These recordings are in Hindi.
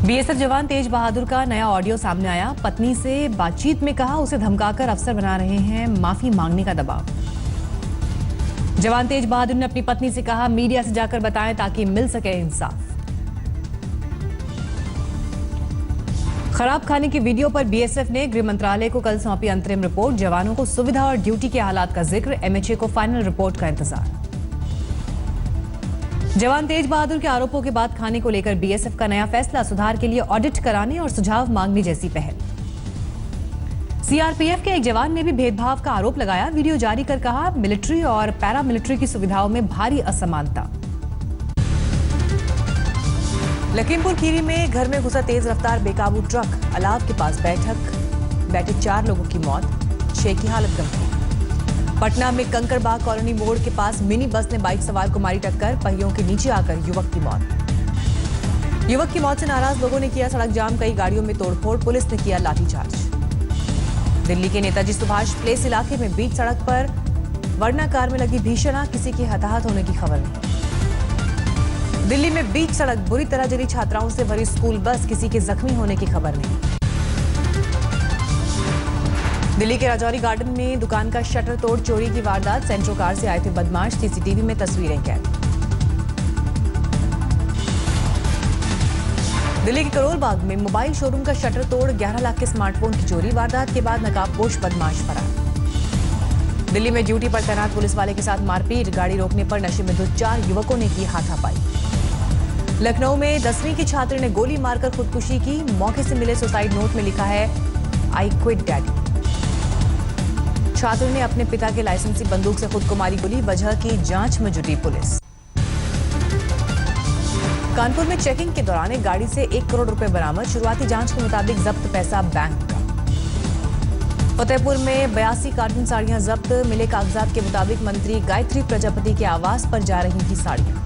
बीएसएफ जवान तेज बहादुर का नया ऑडियो सामने आया। पत्नी से बातचीत में कहा उसे धमकाकर अफसर बना रहे हैं, माफी मांगने का दबाव। जवान तेज बहादुर ने अपनी पत्नी से कहा मीडिया से जाकर बताएं ताकि मिल सके इंसाफ। खराब खाने की वीडियो पर बीएसएफ ने गृह मंत्रालय को कल सौंपी अंतरिम रिपोर्ट। जवानों को सुविधा और ड्यूटी के हालात का जिक्र, एमएचए को फाइनल रिपोर्ट का इंतजार। जवान तेज बहादुर के आरोपों के बाद खाने को लेकर बीएसएफ का नया फैसला, सुधार के लिए ऑडिट कराने और सुझाव मांगने जैसी पहल। सीआरपीएफ के एक जवान ने भी भेदभाव का आरोप लगाया। वीडियो जारी कर कहा मिलिट्री और पैरामिलिट्री की सुविधाओं में भारी असमानता। लखीमपुर खीरी में घर में घुसा तेज रफ्तार बेकाबू ट्रक, अलाव के पास बैठे 4 लोगों की मौत, 6 की हालत गंभीर। पटना में कंकड़बाग कॉलोनी मोड़ के पास मिनी बस ने बाइक सवार को मारी टक्कर, पहियों के नीचे आकर युवक की मौत। युवक की मौत से नाराज लोगों ने किया सड़क जाम, कई गाड़ियों में तोड़फोड़, पुलिस ने किया लाठीचार्ज। दिल्ली के नेताजी सुभाष प्लेस इलाके में बीच सड़क पर वर्ना कार में लगी भीषण आग, किसी के हताहत होने की खबर नहीं। दिल्ली में बीच सड़क बुरी तरह जली छात्राओं से भरी स्कूल बस, किसी के जख्मी होने की खबर नहीं। दिल्ली के राजौरी गार्डन में दुकान का शटर तोड़ चोरी की वारदात, सेंट्रो कार से आए थे बदमाश, सीसीटीवी में तस्वीरें कैद। दिल्ली के करोल बाग में मोबाइल शोरूम का शटर तोड़ 11 लाख के स्मार्टफोन की चोरी, वारदात के बाद नकाबपोश बदमाश फरार। दिल्ली में ड्यूटी पर तैनात पुलिस वाले के साथ मारपीट, गाड़ी रोकने पर नशे में धुत 4 युवकों ने की हाथापाई। लखनऊ में 10वीं की छात्र ने गोली मारकर खुदकुशी की, मौके से मिले सुसाइड नोट में लिखा है आई क्विट डैडी। छात्र ने अपने पिता के लाइसेंसी बंदूक से खुद को मारी गोली, वजह की जांच में जुटी पुलिस। कानपुर में चेकिंग के दौरान एक गाड़ी से 1 करोड़ रुपए बरामद, शुरुआती जांच के मुताबिक जब्त पैसा बैंक का। फतेहपुर में 82 कार्टन साड़ियां जब्त, मिले कागजात के मुताबिक मंत्री गायत्री प्रजापति के आवास पर जा रही थी साड़ियां।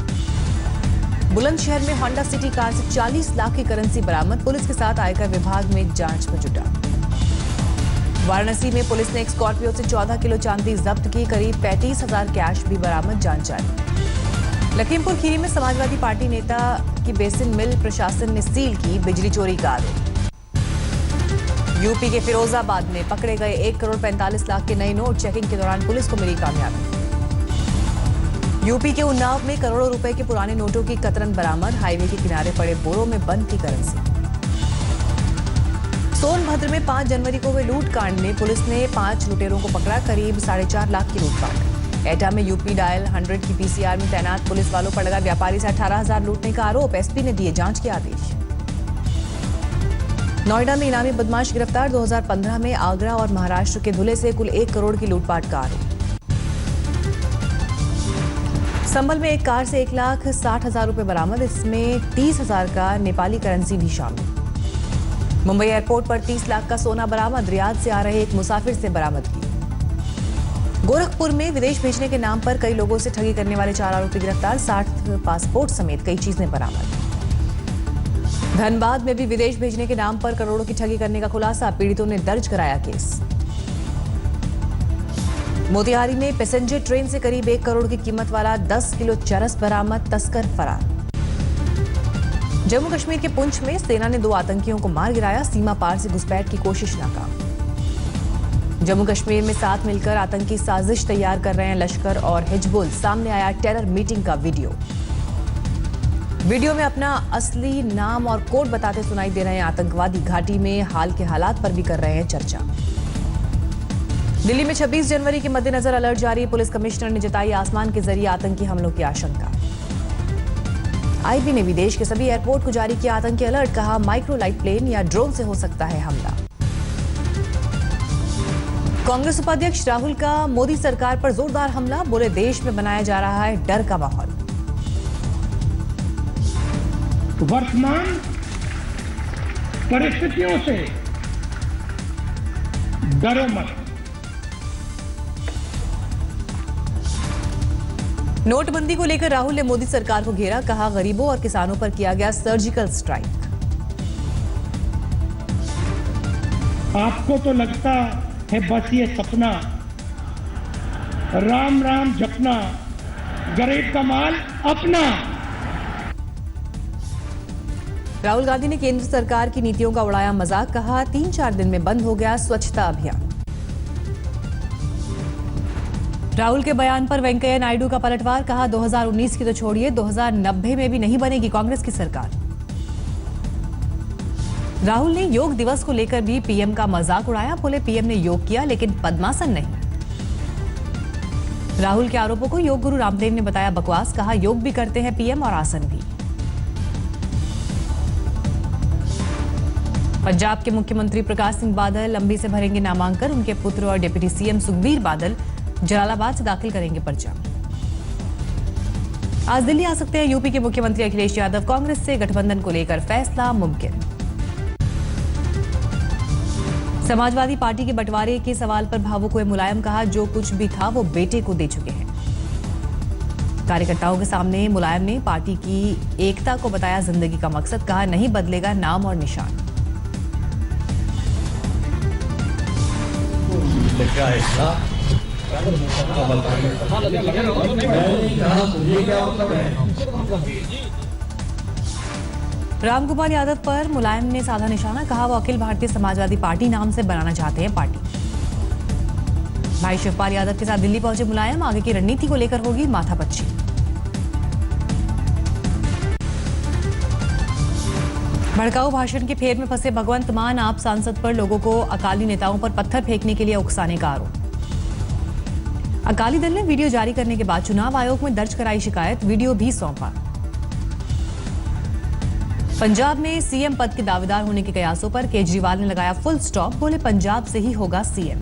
बुलंदशहर में होंडा सिटी कार से 40 लाख की करेंसी बरामद, पुलिस के साथ आयकर विभाग में जांच में जुटा। वाराणसी में पुलिस ने एक स्कॉर्पियो से 14 किलो चांदी जब्त की, करीब 35,000 कैश भी बरामद, जांच जारी। लखीमपुर खीरी में समाजवादी पार्टी नेता की बेसिन मिल प्रशासन ने सील की, बिजली चोरी का आरोप। यूपी के फिरोजाबाद में पकड़े गए 1 करोड़ 45 लाख के नए नोट, चेकिंग के दौरान पुलिस को मिली कामयाबी। यूपी के उन्नाव में करोड़ों रुपए के पुराने नोटों की कतरन बरामद, हाईवे के किनारे पड़े बोरों में बंद की करेंसी। सोनभद्र में 5 जनवरी को हुए लूट कांड में पुलिस ने 5 लुटेरों को पकड़ा, करीब 4.5 लाख की लूटपाट। एटा में यूपी डायल 100 की पीसीआर में तैनात पुलिस वालों पर लगा व्यापारी से 18,000 लूटने का आरोप, एसपी ने दिए जांच के आदेश। नोएडा में इनामी बदमाश गिरफ्तार, 2015 में आगरा और महाराष्ट्र के धुले से कुल 1 करोड़ की लूटपाट का आरोप। संभल में एक कार से 1,60,000 रुपए बरामद, इसमें 30,000 का नेपाली करेंसी भी शामिल। मुंबई एयरपोर्ट पर 30 लाख का सोना बरामद, रियाद से आ रहे एक मुसाफिर से बरामद की। गोरखपुर में विदेश भेजने के नाम पर कई लोगों से ठगी करने वाले 4 आरोपी गिरफ्तार, 60 पासपोर्ट समेत कई चीजें बरामद। धनबाद में भी विदेश भेजने के नाम पर करोड़ों की ठगी करने का खुलासा, पीड़ितों ने दर्ज कराया केस। मोतिहारी में पैसेंजर ट्रेन से करीब 1 करोड़ की कीमत वाला 10 किलो चरस बरामद, तस्कर फरार। जम्मू कश्मीर के पुंछ में सेना ने 2 आतंकियों को मार गिराया, सीमा पार से घुसपैठ की कोशिश नाकाम। जम्मू कश्मीर में साथ मिलकर आतंकी साजिश तैयार कर रहे हैं लश्कर और हिजबुल, सामने आया टेरर मीटिंग का वीडियो में अपना असली नाम और कोड बताते सुनाई दे रहे हैं आतंकवादी, घाटी में हाल के हालात पर भी कर रहे हैं चर्चा। दिल्ली में 26 जनवरी के मद्देनजर अलर्ट जारी, पुलिस कमिश्नर ने जताई आसमान के जरिए आतंकी हमलों की आशंका। आईबी ने विदेश के सभी एयरपोर्ट को जारी किया आतंकी अलर्ट, कहा माइक्रो लाइट प्लेन या ड्रोन से हो सकता है हमला। कांग्रेस उपाध्यक्ष राहुल का मोदी सरकार पर जोरदार हमला, बोले देश में बनाया जा रहा है डर का माहौल। वर्तमान परिस्थितियों से डरो मत। नोटबंदी को लेकर राहुल ने मोदी सरकार को घेरा, कहा गरीबों और किसानों पर किया गया सर्जिकल स्ट्राइक। आपको तो लगता है बस ये सपना, राम राम जपना, गरीब का माल अपना। राहुल गांधी ने केंद्र सरकार की नीतियों का उड़ाया मजाक, कहा 3-4 दिन में बंद हो गया स्वच्छता अभियान। राहुल के बयान पर वेंकैया नायडू का पलटवार, कहा 2019 की तो छोड़िए 2090 में भी नहीं बनेगी कांग्रेस की सरकार। राहुल ने योग दिवस को लेकर भी पीएम का मजाक उड़ाया, बोले पीएम ने योग किया लेकिन पद्मासन नहीं। राहुल के आरोपों को योग गुरु रामदेव ने बताया बकवास, कहा योग भी करते हैं पीएम और आसन भी। पंजाब के मुख्यमंत्री प्रकाश सिंह बादल लंबी से भरेंगे नामांकन, उनके पुत्र और डिप्टी सीएम सुखबीर बादल जलालाबाद से दाखिल करेंगे पर्चा। आज दिल्ली आ सकते हैं यूपी के मुख्यमंत्री अखिलेश यादव, कांग्रेस से गठबंधन को लेकर फैसला मुमकिन। समाजवादी पार्टी के बंटवारे के सवाल पर भावुक हुए मुलायम, कहा जो कुछ भी था वो बेटे को दे चुके हैं। कार्यकर्ताओं के सामने मुलायम ने पार्टी की एकता को बताया जिंदगी का मकसद, कहा नहीं बदलेगा नाम और निशान। रामगोपाल यादव पर मुलायम ने साधा निशाना, कहा वो अखिल भारतीय समाजवादी पार्टी नाम से बनाना चाहते हैं पार्टी। भाई शिवपाल यादव के साथ दिल्ली पहुंचे मुलायम, आगे की रणनीति को लेकर होगी माथापच्ची। भड़काऊ भाषण के फेर में फंसे भगवंत मान, आप सांसद पर लोगों को अकाली नेताओं पर पत्थर फेंकने के लिए उकसाने का आरोप। अकाली दल ने वीडियो जारी करने के बाद चुनाव आयोग में दर्ज कराई शिकायत, वीडियो भी सौंपा। पंजाब में सीएम पद के दावेदार होने के कयासों पर केजरीवाल ने लगाया फुल स्टॉप, बोले पंजाब से ही होगा सीएम।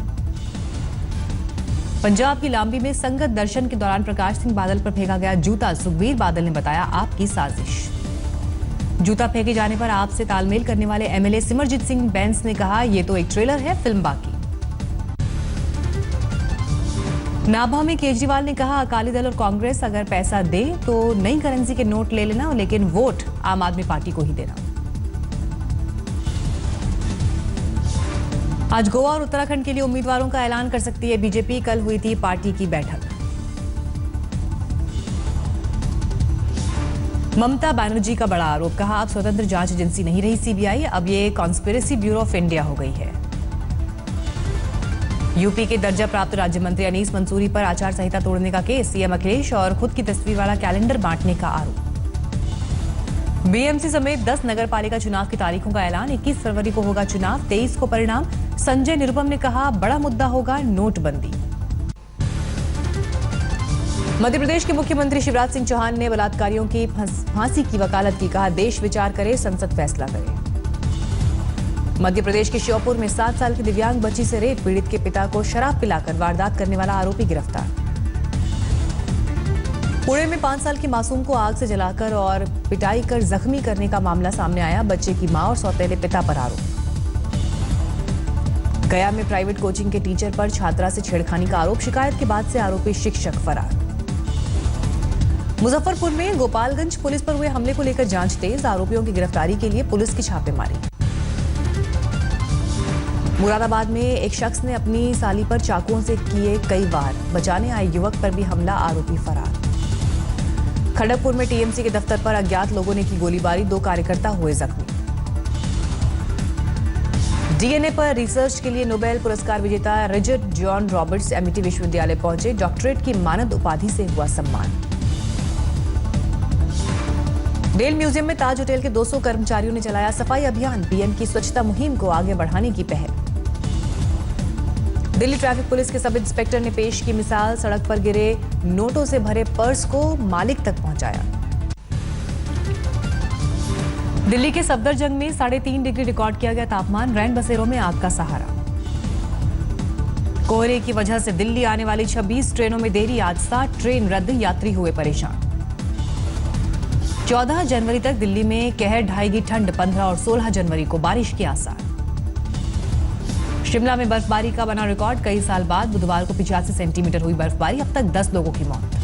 पंजाब की लांबी में संगत दर्शन के दौरान प्रकाश सिंह बादल पर फेंका गया जूता, सुखबीर बादल ने बताया आपकी साजिश। जूता फेंके जाने पर आपसे तालमेल करने वाले एमएलए सिमरजीत सिंह बैंस ने कहा ये तो एक ट्रेलर है, फिल्म बाकी। नाभा में केजरीवाल ने कहा अकाली दल और कांग्रेस अगर पैसा दे तो नई करेंसी के नोट ले लेना, लेकिन वोट आम आदमी पार्टी को ही देना। आज गोवा और उत्तराखंड के लिए उम्मीदवारों का ऐलान कर सकती है बीजेपी, कल हुई थी पार्टी की बैठक। ममता बनर्जी का बड़ा आरोप, कहा अब स्वतंत्र जांच एजेंसी नहीं रही सीबीआई, अब ये कॉन्स्पिरेसी ब्यूरो ऑफ इंडिया हो गई है। यूपी के दर्जा प्राप्त राज्य मंत्री अनीस मंसूरी पर आचार संहिता तोड़ने का केस, सीएम अखिलेश और खुद की तस्वीर वाला कैलेंडर बांटने का आरोप। बीएमसी समेत 10 नगर पालिका चुनाव की तारीखों का ऐलान, 21 फरवरी को होगा चुनाव, 23 को परिणाम। संजय निरुपम ने कहा बड़ा मुद्दा होगा नोटबंदी। मध्य प्रदेश के मुख्यमंत्री शिवराज सिंह चौहान ने बलात्कारियों की फांसी की वकालत की, कहा देश विचार करे, संसद फैसला करे। मध्य प्रदेश के श्योपुर में 7 साल की दिव्यांग बच्ची से रेप, पीड़ित के पिता को शराब पिलाकर वारदात करने वाला आरोपी गिरफ्तार। पुणे में 5 साल की मासूम को आग से जलाकर और पिटाई कर जख्मी करने का मामला सामने आया, बच्चे की मां और सौतेले पिता पर आरोप। गया में प्राइवेट कोचिंग के टीचर पर छात्रा से छेड़खानी का आरोप, शिकायत के बाद से आरोपी शिक्षक फरार। मुजफ्फरपुर में गोपालगंज पुलिस पर हुए हमले को लेकर जांच तेज, आरोपियों की गिरफ्तारी के लिए पुलिस की छापेमारी। मुरादाबाद में एक शख्स ने अपनी साली पर चाकुओं से किए कई वार, बचाने आए युवक पर भी हमला, आरोपी फरार। खड़गपुर में टीएमसी के दफ्तर पर अज्ञात लोगों ने की गोलीबारी, 2 कार्यकर्ता हुए जख्मी। डीएनए पर रिसर्च के लिए नोबेल पुरस्कार विजेता रिचर्ड जॉन रॉबर्ट्स एमिटी विश्वविद्यालय पहुंचे, डॉक्टरेट की मानद उपाधि से हुआ सम्मान। डेल म्यूजियम में ताज होटल के 200 कर्मचारियों ने चलाया सफाई अभियान, पीएम की स्वच्छता मुहिम को आगे बढ़ाने की पहल। दिल्ली ट्रैफिक पुलिस के सब इंस्पेक्टर ने पेश की मिसाल, सड़क पर गिरे नोटों से भरे पर्स को मालिक तक पहुंचाया। दिल्ली के सफदरजंग में 3.5 डिग्री रिकॉर्ड किया गया तापमान, रैन बसेरों में आग का सहारा। कोहरे की वजह से दिल्ली आने वाली 26 ट्रेनों में देरी, आज 60 ट्रेन रद्द, यात्री हुए परेशान। 14 जनवरी तक दिल्ली में कहर ढाएगी ठंड, 15 और 16 जनवरी को बारिश के आसार। शिमला में बर्फबारी का बना रिकॉर्ड, कई साल बाद बुधवार को 85 सेंटीमीटर हुई बर्फबारी, अब तक 10 लोगों की मौत।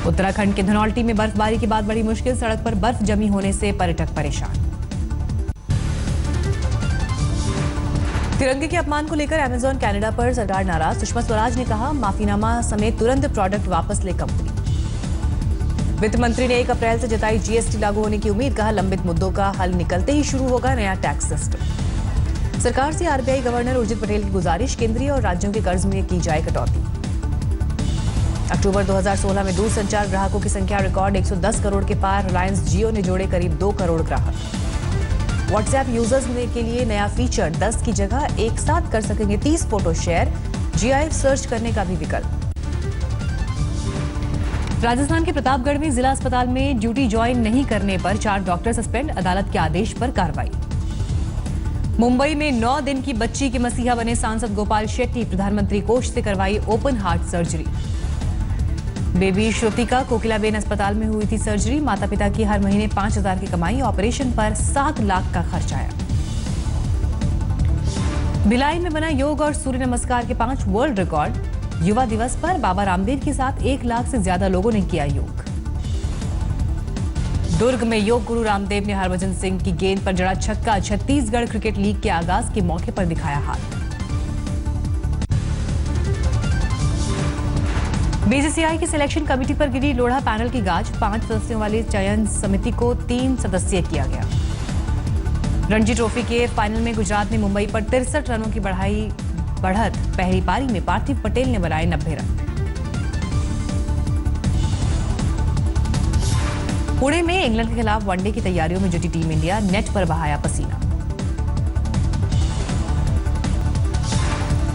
उत्तराखंड के धनौल्टी में बर्फबारी के बाद बड़ी मुश्किल, सड़क पर बर्फ जमी होने से पर्यटक परेशान। तिरंगे के अपमान को लेकर अमेजॉन कनाडा पर सरकार नाराज, सुषमा स्वराज ने कहा माफीनामा समेत तुरंत प्रोडक्ट वापस ले कंपनी। वित्त मंत्री ने 1 अप्रैल से जताई जीएसटी लागू होने की उम्मीद, कहा लंबित मुद्दों का हल निकलते ही शुरू होगा नया टैक्स सिस्टम। सरकार से आरबीआई गवर्नर उर्जित पटेल की गुजारिश, केंद्रीय और राज्यों के कर्ज में की जाए कटौती। अक्टूबर 2016 में दूरसंचार ग्राहकों की संख्या रिकॉर्ड 110 करोड़ के पार, रिलायंस जियो ने जोड़े करीब 2 करोड़ ग्राहक। व्हाट्सएप यूजर्स के लिए नया फीचर, 10 की जगह एक साथ कर सकेंगे 30 फोटो शेयर, जीआईएफ सर्च करने का भी विकल्प। राजस्थान के प्रतापगढ़ में जिला अस्पताल में ड्यूटी ज्वाइन नहीं करने पर 4 डॉक्टर सस्पेंड, अदालत के आदेश पर कार्रवाई। मुंबई में 9 दिन की बच्ची के मसीहा बने सांसद गोपाल शेट्टी, प्रधानमंत्री कोष से करवाई open heart surgery. Baby Shrutika Kokilaben अस्पताल में हुई थी सर्जरी, माता पिता की हर महीने 5,000 की कमाई, ऑपरेशन पर 7 लाख का खर्च आया। भिलाई में बना योग और सूर्य नमस्कार के 5 वर्ल्ड रिकॉर्ड। युवा दिवस पर बाबा रामदेव के साथ 1 लाख से ज्यादा लोगों ने किया योग। दुर्ग में योग गुरु रामदेव ने हरभजन सिंह की गेंद पर जड़ा छक्का, छत्तीसगढ़ क्रिकेट लीग के आगाज के मौके पर दिखाया हाथ। बीसीसीआई की सिलेक्शन कमेटी पर गिरी लोढ़ा पैनल की गाज, 5 सदस्यों वाली चयन समिति को 3 सदस्यीय किया गया। रणजी ट्रॉफी के फाइनल में गुजरात ने मुंबई पर 63 रनों की बढ़त, पहली पारी में पार्थिव पटेल ने बनाए 90 रन। पुणे में इंग्लैंड के खिलाफ वनडे की तैयारियों में जुटी टीम इंडिया, नेट पर बहाया पसीना।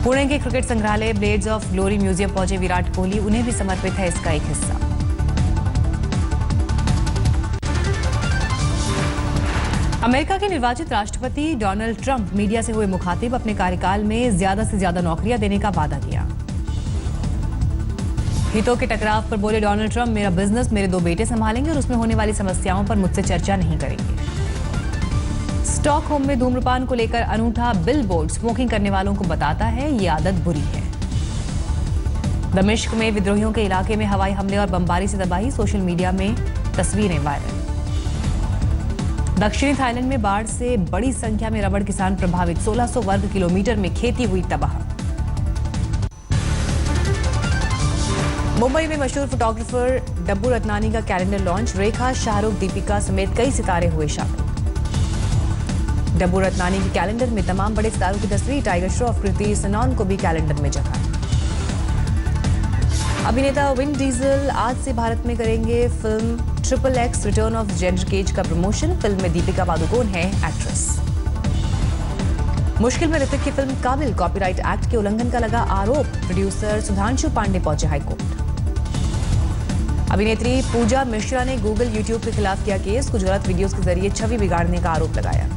पुणे के क्रिकेट संग्रहालय ब्लेड्स ऑफ ग्लोरी म्यूजियम पहुंचे विराट कोहली, उन्हें भी समर्पित है इसका एक हिस्सा। अमेरिका के निर्वाचित राष्ट्रपति डोनाल्ड ट्रंप मीडिया से हुए मुखातिब, अपने कार्यकाल में ज्यादा से ज्यादा नौकरियां देने का वादा किया। हितों के टकराव पर बोले डोनाल्ड ट्रंप, मेरा बिजनेस मेरे 2 बेटे संभालेंगे और उसमें होने वाली समस्याओं पर मुझसे चर्चा नहीं करेंगे। स्टॉकहोम में धूम्रपान को लेकर अनूठा बिलबोर्ड, स्मोकिंग करने वालों को बताता है ये आदत बुरी है। दमिश्क में विद्रोहियों के इलाके में हवाई हमले और बमबारी से तबाही, सोशल मीडिया में तस्वीरें वायरल। दक्षिणी थाईलैंड में बाढ़ से बड़ी संख्या में रबड़ किसान प्रभावित, 1600 वर्ग किलोमीटर में खेती हुई तबाह। मुंबई में मशहूर फोटोग्राफर डब्बू रत्नानी का कैलेंडर लॉन्च, रेखा, शाहरुख, दीपिका समेत कई सितारे हुए शामिल। डब्बू रत्नानी के कैलेंडर में तमाम बड़े सितारों की तस्वीर, टाइगर श्रॉफ, कृति सनॉन को भी कैलेंडर में जगह। अभिनेता विन डीजल आज से भारत में करेंगे film XXX return of Xander Cage का प्रमोशन। फिल्म में दीपिका पादुकोण है एक्ट्रेस। मुश्किल में ऋतिक की फिल्म काबिल, कॉपीराइट एक्ट के उल्लंघन का लगा आरोप, प्रोड्यूसर सुधांशु पांडे पहुंचे हाईकोर्ट। अभिनेत्री पूजा मिश्रा ने गूगल, यूट्यूब के खिलाफ किया केस, कुछ गलत वीडियोस के जरिए छवि बिगाड़ने का आरोप लगाया।